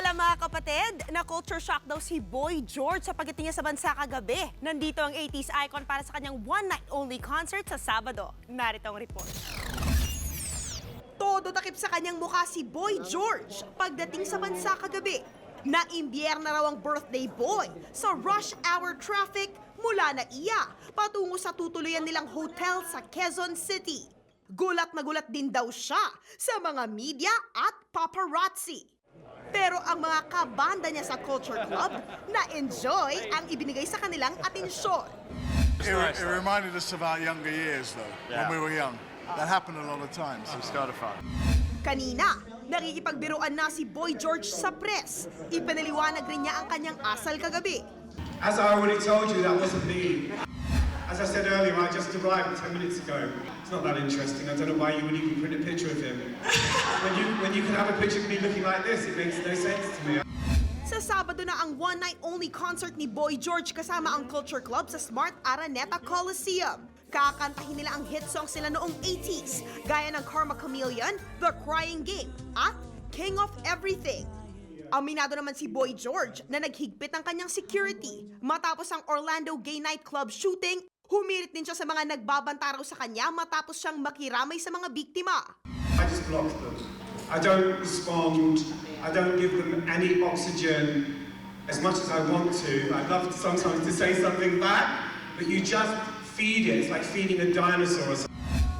pala mga kapatid, na culture shock daw si Boy George sa pagdating niya sa bansa kagabi. Nandito ang 80s icon para sa kanyang one-night-only concert sa Sabado. Narito ang report. Todo takip sa kanyang mukha si Boy George pagdating sa bansa kagabi. Naimbiyer na raw ang birthday boy sa rush hour traffic mula na iya patungo sa tutuluyan nilang hotel sa Quezon City. Gulat na gulat din daw siya sa mga media at paparazzi. Pero ang mga kabanda niya sa Culture Club na-enjoy ang ibinigay sa kanilang atensyon. It reminded us of our younger years, though, when we were young. That happened a lot of times. I'm scared of fun. Kanina, nakikipagbiruan na si Boy George sa press. Ipanaliwanag rin niya ang kanyang asal kagabi. As I already told you, that wasn't me. As I said earlier, I just arrived 10 minutes ago. It's not that interesting. I don't know why you would even print a picture of him. When you can have a picture of me looking like this, it makes no sense to me. Sa Sabado na ang one-night-only concert ni Boy George kasama ang Culture Club sa Smart Araneta Coliseum. Kakantahin nila ang hit songs nila noong 80s, gaya ng Karma Chameleon, The Crying Game, at King of Everything. Aminado naman si Boy George na naghigpit ang kanyang security. Matapos ang Orlando Gay Nightclub shooting, humirit din siya sa mga nagbabanta raw sa kanya matapos siyang makiramay sa mga biktima. I just block them. I don't respond. I don't give them any oxygen as much as I want to. I'd love sometimes to say something back, but you just feed it. It's like feeding a dinosaur or something.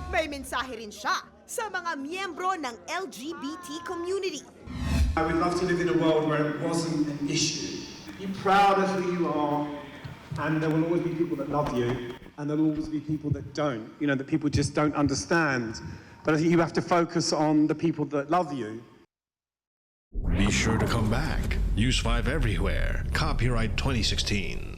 May mensahe rin siya sa mga miyembro ng LGBT community. I would love to live in a world where it wasn't an issue. Be proud of who you are, and there will always be people that love you, and there will always be people that don't. You know, that people just don't understand. But I think you have to focus on the people that love you. Be sure to come back. Use 5 everywhere. Copyright 2016.